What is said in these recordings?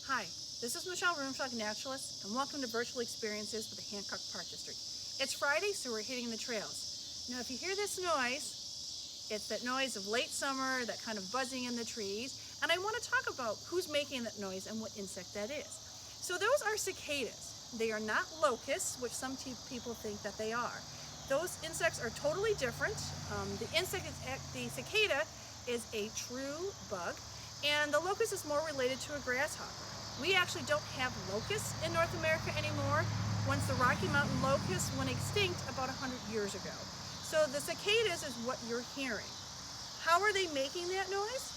Hi, this is Michelle Rumschlag, Naturalist, and welcome to Virtual Experiences with the Hancock Park District. It's Friday, so we're hitting the trails. Now, if you hear this noise, it's that noise of late summer, that kind of buzzing in the trees, and I want to talk about who's making that noise and what insect that is. So those are cicadas. They are not locusts, which some people think that they are. Those insects are totally different. The cicada is a true bug, and the locust is more related to a grasshopper. We actually don't have locusts in North America anymore. Once the Rocky Mountain locusts went extinct about 100 years ago. So the cicadas is what you're hearing. How are they making that noise?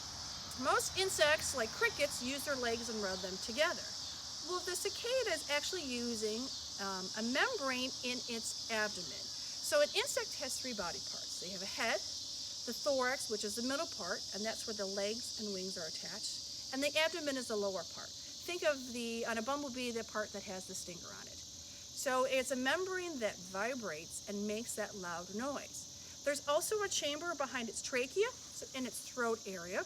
Most insects, like crickets, use their legs and rub them together. Well, the cicada is actually using a membrane in its abdomen. So an insect has three body parts. They have a head, the thorax, which is the middle part, and that's where the legs and wings are attached, and the abdomen is the lower part. Think of on a bumblebee, the part that has the stinger on it. So it's a membrane that vibrates and makes that loud noise. There's also a chamber behind its trachea, so in its throat area,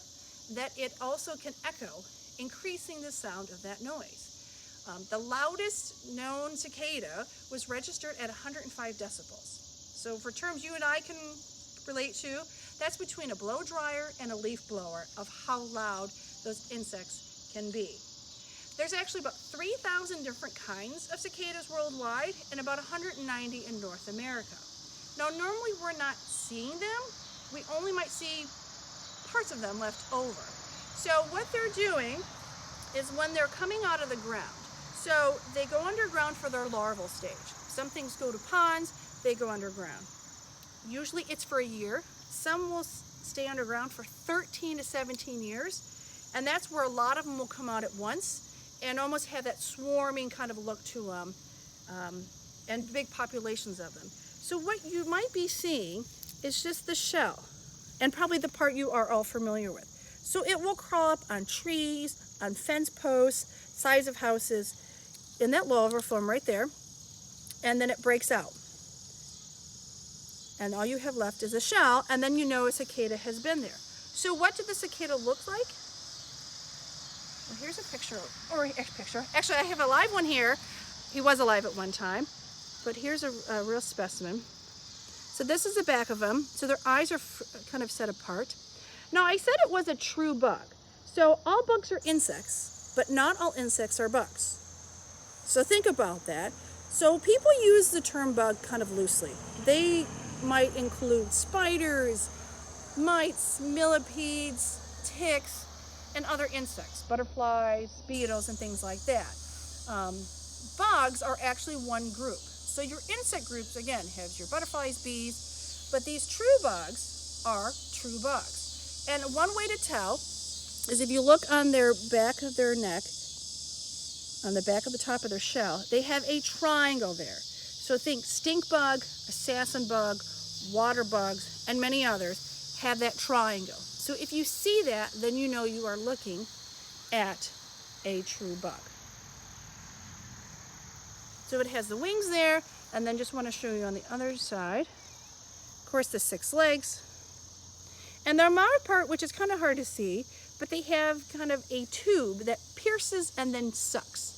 that it also can echo, increasing the sound of that noise. The loudest known cicada was registered at 105 decibels. So for terms you and I can relate to, that's between a blow dryer and a leaf blower of how loud those insects can be. There's actually about 3,000 different kinds of cicadas worldwide and about 190 in North America. Now, normally we're not seeing them. We only might see parts of them left over. So what they're doing is when they're coming out of the ground, so they go underground for their larval stage. Some things go to ponds, they go underground. Usually it's for a year. Some will stay underground for 13 to 17 years, and that's where a lot of them will come out at once and almost have that swarming kind of look to them, and big populations of them. So what you might be seeing is just the shell, and probably the part you are all familiar with. So it will crawl up on trees, on fence posts, sides of houses, in that larval form right there, and then it breaks out. And all you have left is a shell, and then you know a cicada has been there. So what did the cicada look like? Well, here's a picture, Actually, I have a live one here. He was alive at one time, but here's a real specimen. So this is the back of him. So their eyes are kind of set apart. Now, I said it was a true bug. So all bugs are insects, but not all insects are bugs. So think about that. So people use the term bug kind of loosely. They might include spiders, mites, millipedes, ticks, and other insects, butterflies, beetles, and things like that. Bugs are actually one group. So your insect groups, again, have your butterflies, bees, but these true bugs are true bugs. And one way to tell is if you look on their back of their neck, on the back of the top of their shell, they have a triangle there. So think stink bug, assassin bug, water bugs, and many others have that triangle. So if you see that, then you know you are looking at a true bug. So it has the wings there, and then just want to show you on the other side, of course, the 6 legs. And their mouth part, which is kind of hard to see, but they have kind of a tube that pierces and then sucks.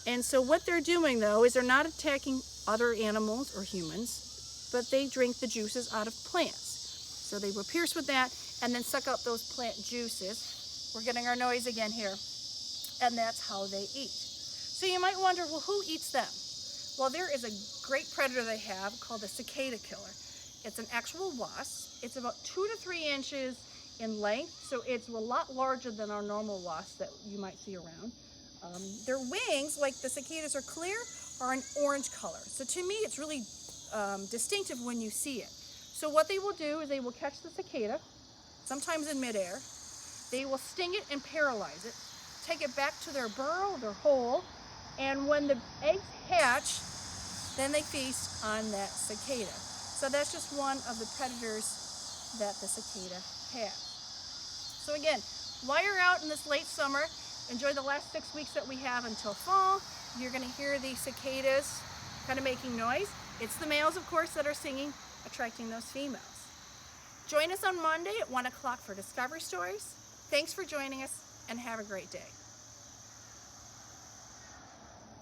And so what they're doing, though, is they're not attacking other animals or humans, but they drink the juices out of plants. So they will pierce with that and then suck out those plant juices. We're getting our noise again here. And that's how they eat. So you might wonder, well, who eats them? Well, there is a great predator they have called the cicada killer. It's an actual wasp. It's about 2 to 3 inches in length, so it's a lot larger than our normal wasps that you might see around. Their wings, like the cicadas are clear, are an orange color. So to me, it's really distinctive when you see it. So what they will do is they will catch the cicada, sometimes in midair. They will sting it and paralyze it, take it back to their burrow, their hole, and when the eggs hatch, then they feast on that cicada. So that's just one of the predators that the cicada has. So again, while you're out in this late summer, enjoy the last 6 weeks that we have until fall. You're going to hear the cicadas kind of making noise. It's the males, of course, that are singing, attracting those females. Join us on Monday at 1 o'clock for Discovery Stories. Thanks for joining us, and have a great day.